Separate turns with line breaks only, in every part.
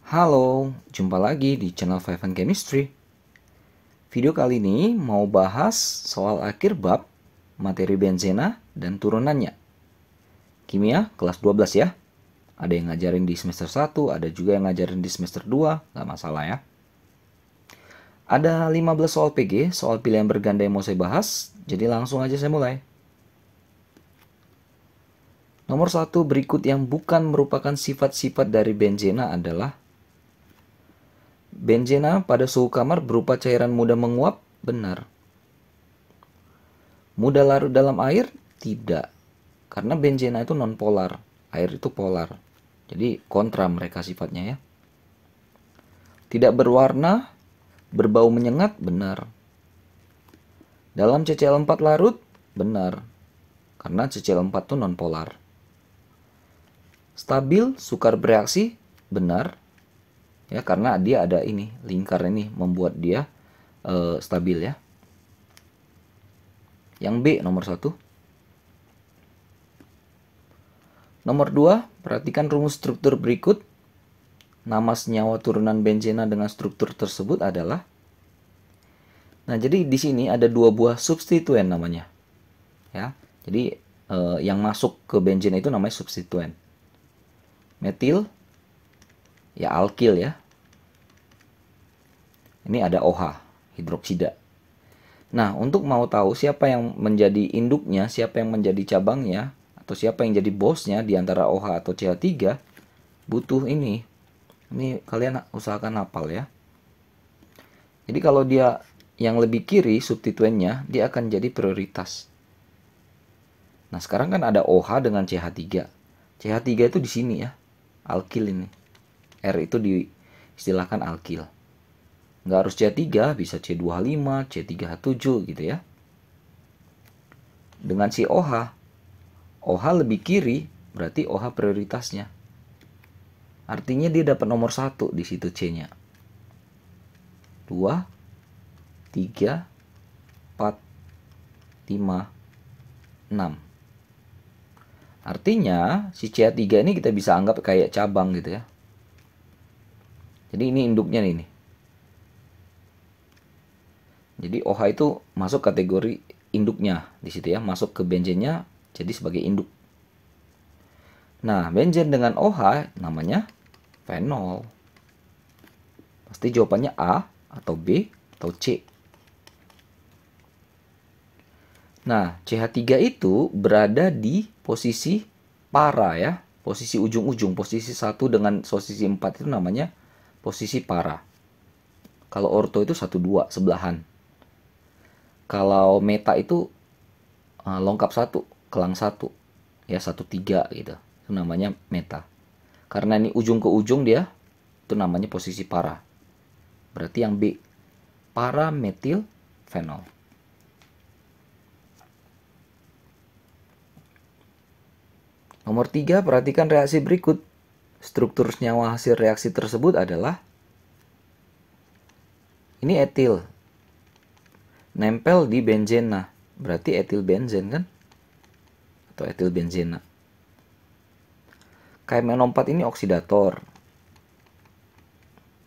Halo, jumpa lagi di channel Five and Chemistry. Video kali ini mau bahas soal akhir bab materi benzena dan turunannya. Kimia kelas 12 ya. Ada yang ngajarin di semester 1, ada juga yang ngajarin di semester 2, nggak masalah ya. Ada 15 soal PG, soal pilihan berganda yang mau saya bahas, jadi langsung aja saya mulai. Nomor 1 berikut yang bukan merupakan sifat-sifat dari benzena adalah benzena pada suhu kamar berupa cairan mudah menguap, benar. Mudah larut dalam air, tidak. Karena benzena itu non-polar, air itu polar. Jadi kontra mereka sifatnya ya. Tidak berwarna, berbau menyengat, benar. Dalam CCl4 larut, benar. Karena CCl4 itu non-polar. Stabil, sukar bereaksi, benar. Ya, karena dia ada ini, lingkar ini membuat dia stabil ya. Yang B nomor 1. Nomor 2, perhatikan rumus struktur berikut. Nama senyawa turunan benzena dengan struktur tersebut adalah. Nah, jadi di sini ada dua buah substituen namanya. Ya. Jadi yang masuk ke benzena itu namanya substituen. Metil ya alkil ya. Ini ada OH, hidroksida. Nah, untuk mau tahu siapa yang menjadi induknya, siapa yang menjadi cabangnya, atau siapa yang jadi bosnya di antara OH atau CH3, butuh ini. Ini kalian usahakan hafal ya. Jadi kalau dia yang lebih kiri substituennya, dia akan jadi prioritas. Nah, sekarang kan ada OH dengan CH3. CH3 itu di sini ya. Alkil ini. R itu diistilahkan alkil. Nggak harus C3, bisa C25, C3H7 gitu ya. Dengan si OH, OH lebih kiri, berarti OH prioritasnya. Artinya dia dapat nomor 1 di situ C-nya. 2, 3, 4, 5, 6. Artinya si CH3 ini kita bisa anggap kayak cabang gitu ya. Jadi ini induknya nih. Jadi OH itu masuk kategori induknya di situ ya, masuk ke benzennya jadi sebagai induk. Nah, benzen dengan OH namanya fenol. Pasti jawabannya A atau B atau C. Nah, CH3 itu berada di posisi para ya, posisi ujung-ujung, posisi 1 dengan posisi 4 itu namanya posisi para. Kalau orto itu 1-2 sebelahan. Kalau meta itu longkap 1, kelang 1. Ya 1-3 gitu. Itu namanya meta. Karena ini ujung ke ujung dia, itu namanya posisi para. Berarti yang B, para metil fenol. Nomor 3, perhatikan reaksi berikut. Struktur senyawa hasil reaksi tersebut adalah ini etil. Nempel di benzena. Berarti etil benzen kan? Atau etil benzena. KMNO4 ini oksidator.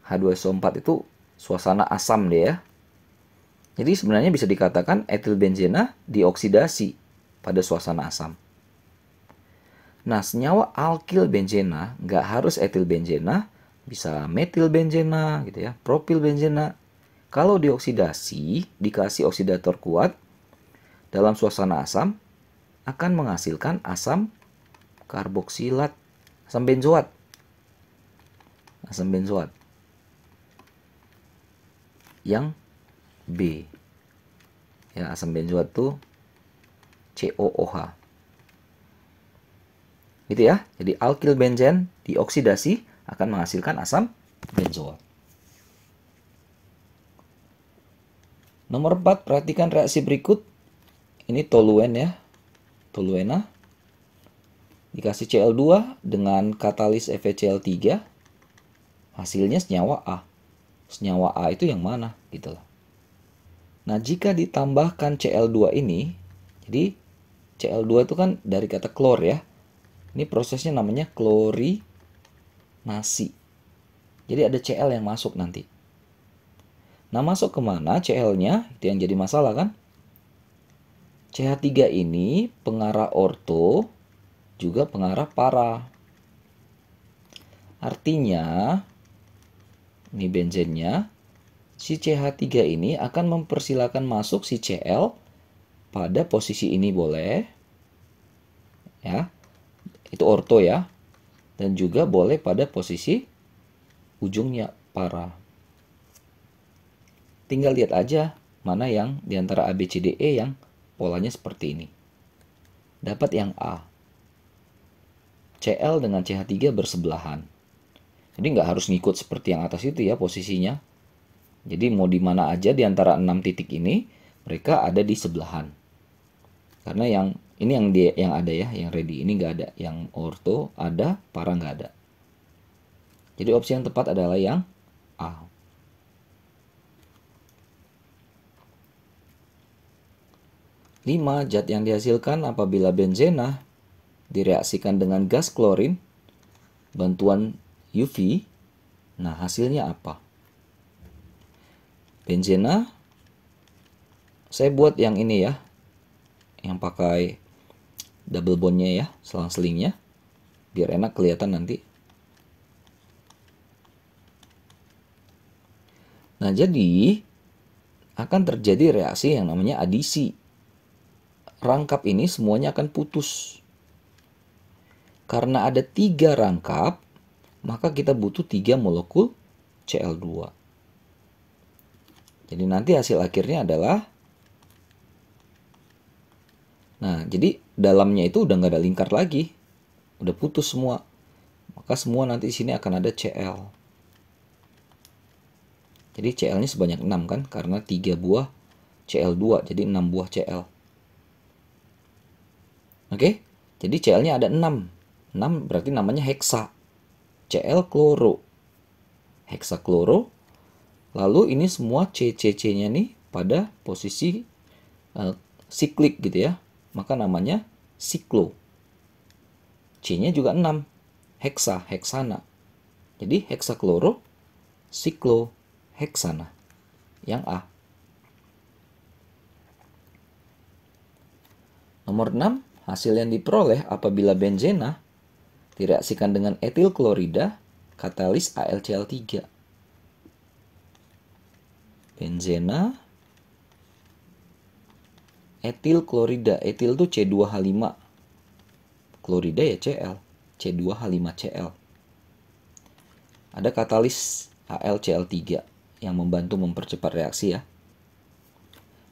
H2SO4 itu suasana asam deh ya. Jadi sebenarnya bisa dikatakan etil benzena dioksidasi pada suasana asam. Nah, senyawa alkil benzena nggak harus etil benzena, bisa metil benzena gitu ya, propil benzena. Kalau dioksidasi, dikasih oksidator kuat dalam suasana asam akan menghasilkan asam karboksilat, asam benzoat. Asam benzoat. Yang B. Ya, asam benzoat tuh COOH. Gitu ya. Jadi alkil benzen dioksidasi akan menghasilkan asam benzoat. Nomor 4, perhatikan reaksi berikut. Ini toluen ya. Toluena. Dikasih Cl2 dengan katalis FeCl3. Hasilnya senyawa A. Senyawa A itu yang mana? Gitu loh. Nah, jika ditambahkan Cl2 ini, jadi Cl2 itu kan dari kata klor ya. Ini prosesnya namanya klorinasi. Jadi ada Cl yang masuk nanti. Nah, masuk kemana Cl-nya? Itu yang jadi masalah kan? CH3 ini pengarah orto juga pengarah para. Artinya, ini benzennya, si CH3 ini akan mempersilahkan masuk si Cl pada posisi ini boleh. Ya, itu orto ya. Dan juga boleh pada posisi ujungnya para. Tinggal lihat aja mana yang diantara A, B, C, D, E yang polanya seperti ini. Dapat yang A. Cl dengan CH3 bersebelahan. Jadi nggak harus ngikut seperti yang atas itu ya posisinya. Jadi mau di mana aja di antara 6 titik ini, mereka ada di sebelahan. Karena yang ini yang ada ya, yang ready ini nggak ada. Yang orto ada, para nggak ada. Jadi opsi yang tepat adalah yang A. Lima, zat yang dihasilkan apabila benzena direaksikan dengan gas klorin bantuan UV. Nah, hasilnya apa? Benzena, saya buat yang ini ya, yang pakai double bondnya ya, selang-selingnya, biar enak kelihatan nanti. Nah, jadi akan terjadi reaksi yang namanya adisi. Rangkap ini semuanya akan putus. Karena ada 3 rangkap, maka kita butuh 3 molekul Cl2. Jadi nanti hasil akhirnya adalah, nah jadi dalamnya itu udah nggak ada lingkar lagi, udah putus semua. Maka semua nanti di sini akan ada Cl. Jadi Cl-nya sebanyak 6 kan, karena 3 buah Cl2, jadi 6 buah Cl. Oke, jadi Cl-nya ada 6. 6 berarti namanya heksa. Cl kloro. Heksa kloro. Lalu ini semua CCC-nya nih pada posisi siklik gitu ya. Maka namanya siklo. C-nya juga 6. Heksa, heksana. Jadi heksakloro, siklo, heksana. Yang A. Nomor 6, hasil yang diperoleh apabila benzena direaksikan dengan etil klorida katalis AlCl3. Benzena etil klorida, etil itu C2H5. Klorida ya Cl, C2H5Cl. Ada katalis AlCl3 yang membantu mempercepat reaksi ya.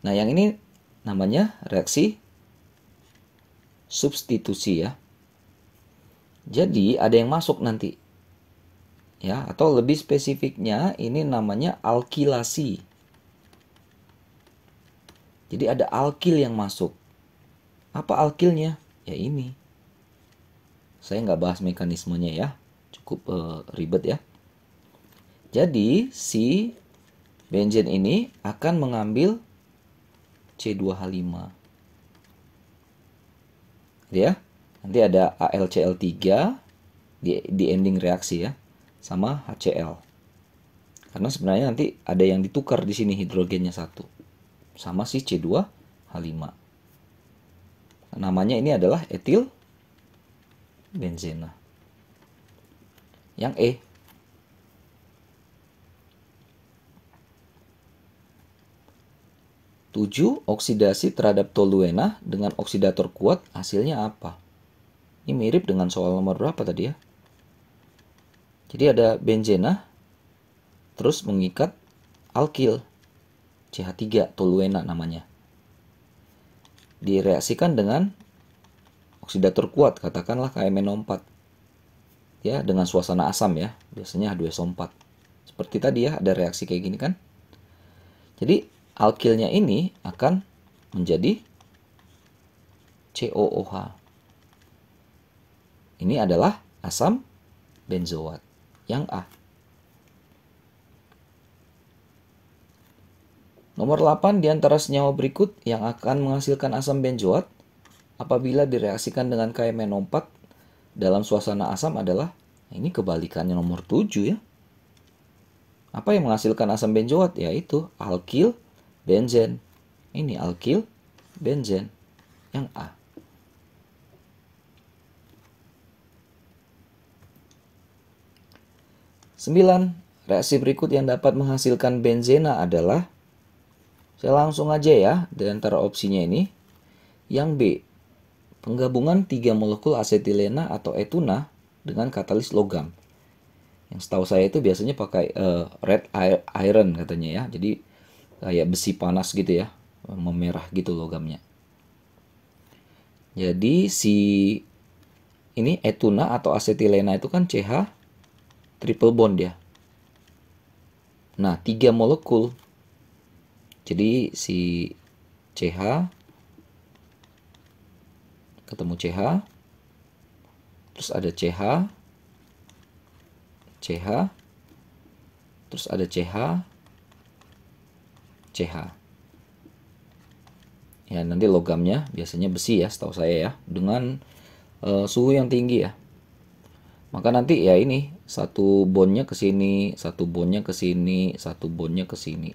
Nah, yang ini namanya reaksi substitusi ya. Jadi ada yang masuk nanti. Ya, atau lebih spesifiknya ini namanya alkilasi. Jadi ada alkil yang masuk. Apa alkilnya? Ya ini. Saya nggak bahas mekanismenya ya. Cukup ribet ya. Jadi si benzen ini akan mengambil C2H5. Ya, nanti ada AlCl3 di ending reaksi ya, sama HCl. Karena sebenarnya nanti ada yang ditukar di sini hidrogennya satu sama si C2H5. Namanya ini adalah etil benzena. Yang E. Tujuh, oksidasi terhadap toluena dengan oksidator kuat hasilnya apa? Ini mirip dengan soal nomor berapa tadi ya? Jadi ada benzena terus mengikat alkil CH3 toluena namanya. Direaksikan dengan oksidator kuat, katakanlah KMnO4. Ya, dengan suasana asam ya, biasanya H2SO4. Seperti tadi ya, ada reaksi kayak gini kan? Jadi alkilnya ini akan menjadi COOH. Ini adalah asam benzoat yang A. Nomor 8, di antara senyawa berikut yang akan menghasilkan asam benzoat apabila direaksikan dengan KMnO4 dalam suasana asam adalah, ini kebalikannya nomor 7 ya. Apa yang menghasilkan asam benzoat? Yaitu alkil benzen. Ini alkil benzen yang A. Sembilan, reaksi berikut yang dapat menghasilkan benzena adalah, saya langsung aja ya, di antara opsinya ini, yang B, penggabungan 3 molekul asetilena atau etuna dengan katalis logam. Yang setahu saya itu biasanya pakai red iron katanya ya, jadi kayak besi panas gitu ya, memerah gitu logamnya. Jadi si ini etuna atau asetilena itu kan CH triple bond ya. Nah, 3 molekul. Jadi si CH ketemu CH, terus ada CH, CH, terus ada CH, CH. Ya, nanti logamnya biasanya besi ya, setahu saya ya, dengan suhu yang tinggi ya. Maka nanti ya ini satu bondnya ke sini, satu bondnya ke sini, satu bondnya ke sini.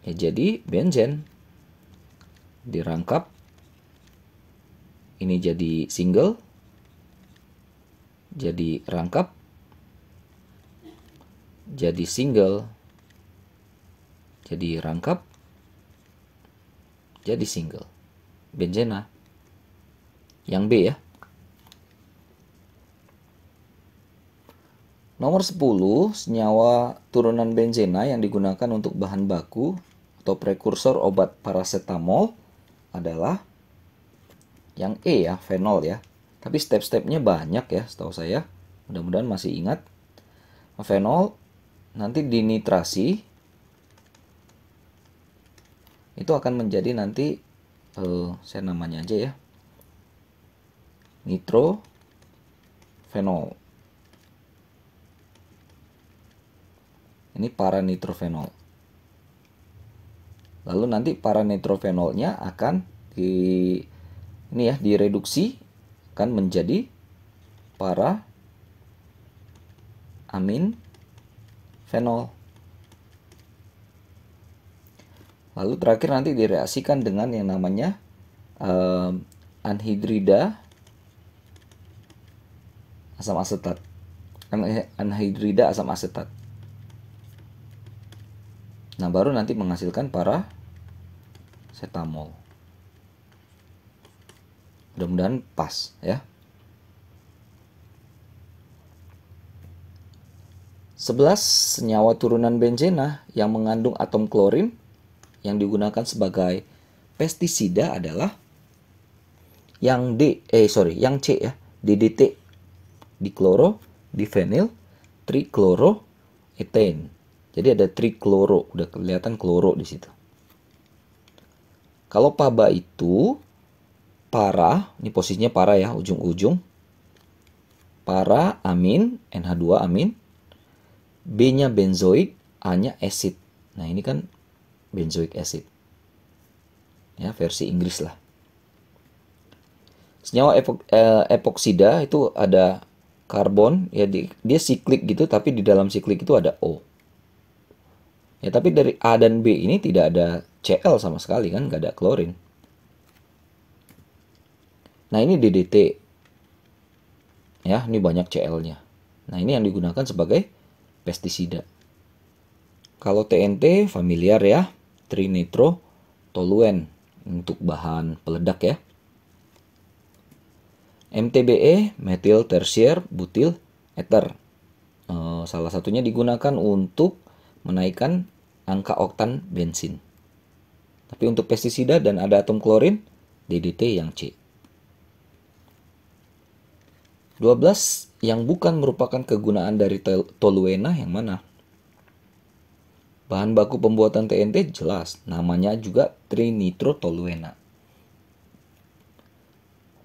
Ya, jadi benzen dirangkap, ini jadi single, jadi rangkap, jadi single, jadi rangkap, jadi single. Benzena yang B ya. Nomor 10, senyawa turunan benzena yang digunakan untuk bahan baku atau prekursor obat paracetamol adalah yang E ya, fenol ya. Tapi step-stepnya banyak ya, setahu saya. Mudah-mudahan masih ingat. Fenol nanti dinitrasi, itu akan menjadi nanti saya namanya aja ya, nitrofenol. Ini paranitrofenol. Lalu nanti paranitrofenolnya akan direduksi akan menjadi para amin fenol. Lalu terakhir nanti direaksikan dengan yang namanya anhidrida asam asetat. Anhidrida asam asetat. Nah, baru nanti menghasilkan paracetamol. Mudah-mudahan pas ya. 11, senyawa turunan benzena yang mengandung atom klorin yang digunakan sebagai pestisida adalah yang yang C ya, DDT, dikloro, difenil, trikloroethane. Jadi ada trikloro, udah kelihatan kloro di situ. Kalau PABA itu para, ini posisinya para ya, ujung-ujung. Para amin, NH2 amin. B-nya benzoik, A-nya acid. Nah, ini kan benzoic acid. Ya, versi Inggris lah. Senyawa epoksida itu ada karbon, ya dia siklik gitu, tapi di dalam siklik itu ada O. Ya, tapi dari A dan B ini tidak ada Cl sama sekali kan, nggak ada klorin. Nah, ini DDT. Ya, ini banyak Cl-nya. Nah, ini yang digunakan sebagai pestisida. Kalau TNT familiar ya, trinitrotoluen untuk bahan peledak ya. MTBE, metil tersier butil ether. Salah satunya digunakan untuk menaikkan angka oktan bensin. Tapi untuk pestisida dan ada atom klorin, DDT yang C. 12, yang bukan merupakan kegunaan dari toluena yang mana? Bahan baku pembuatan TNT jelas, namanya juga trinitrotoluena.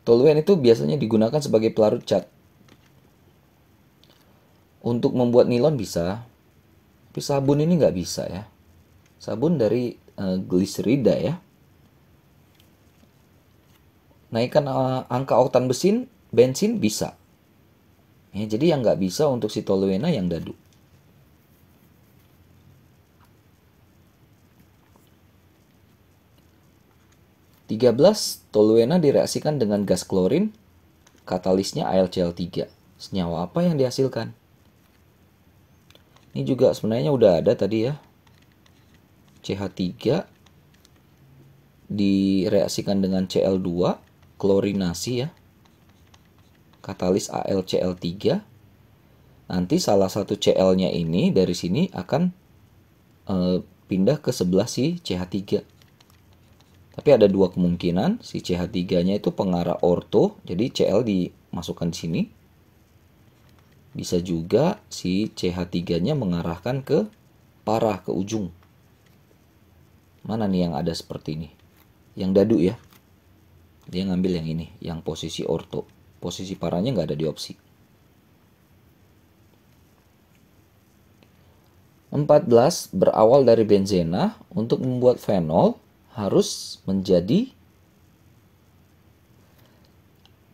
Toluen itu biasanya digunakan sebagai pelarut cat. Untuk membuat nilon bisa, tapi sabun ini nggak bisa ya. Sabun dari gliserida ya. Naikkan angka oktan bensin bisa. Ya, jadi yang nggak bisa untuk si toluena yang dadu. 13, toluena direaksikan dengan gas klorin, katalisnya AlCl3. Senyawa apa yang dihasilkan? Ini juga sebenarnya udah ada tadi ya. CH3 direaksikan dengan Cl2, klorinasi ya. Katalis AlCl3. Nanti salah satu Cl-nya ini dari sini akan pindah ke sebelah si CH3. Tapi ada dua kemungkinan, si CH3-nya itu pengarah orto, jadi Cl dimasukkan di sini. Bisa juga si CH3-nya mengarahkan ke parah, ke ujung. Mana nih yang ada seperti ini? Yang dadu ya. Dia ngambil yang ini, yang posisi orto. Posisi parahnya nggak ada di opsi. 14, berawal dari benzena, untuk membuat fenol harus menjadi,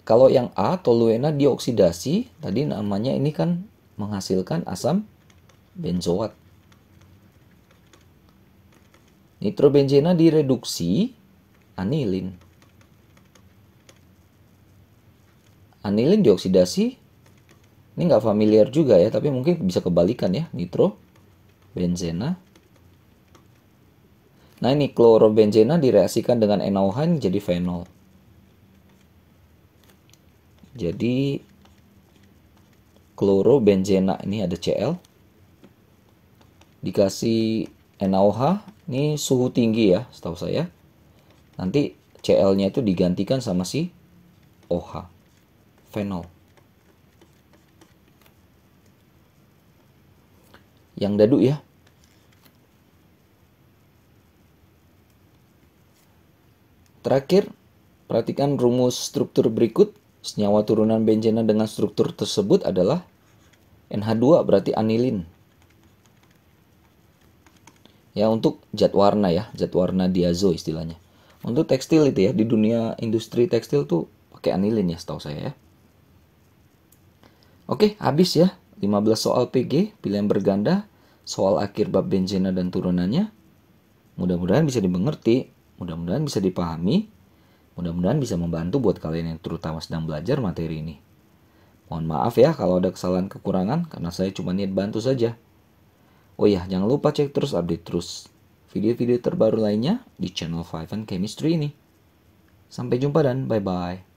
kalau yang A, toluena dioksidasi, tadi namanya ini kan menghasilkan asam benzoat. Nitrobenzena direduksi anilin. Anilin dioksidasi, ini nggak familiar juga ya, tapi mungkin bisa kebalikan ya, nitrobenzena. Nah ini klorobenzena direaksikan dengan NaOH jadi fenol. Jadi klorobenzena ini ada Cl. Dikasih NaOH, ini suhu tinggi ya setahu saya. Nanti Cl-nya itu digantikan sama si OH, fenol. Yang dadu ya. Terakhir, perhatikan rumus struktur berikut. Senyawa turunan benzena dengan struktur tersebut adalah NH2, berarti anilin. Ya, untuk zat warna ya, zat warna diazo istilahnya. Untuk tekstil itu ya, di dunia industri tekstil tuh pakai anilin ya setahu saya ya. Oke, habis ya. 15 soal PG, pilihan berganda, soal akhir bab benzena dan turunannya. Mudah-mudahan bisa dimengerti. Mudah-mudahan bisa dipahami, mudah-mudahan bisa membantu buat kalian yang terutama sedang belajar materi ini. Mohon maaf ya kalau ada kesalahan kekurangan, karena saya cuma niat bantu saja. Oh ya, jangan lupa cek terus, update terus video-video terbaru lainnya di channel 5 and Chemistry ini. Sampai jumpa dan bye-bye.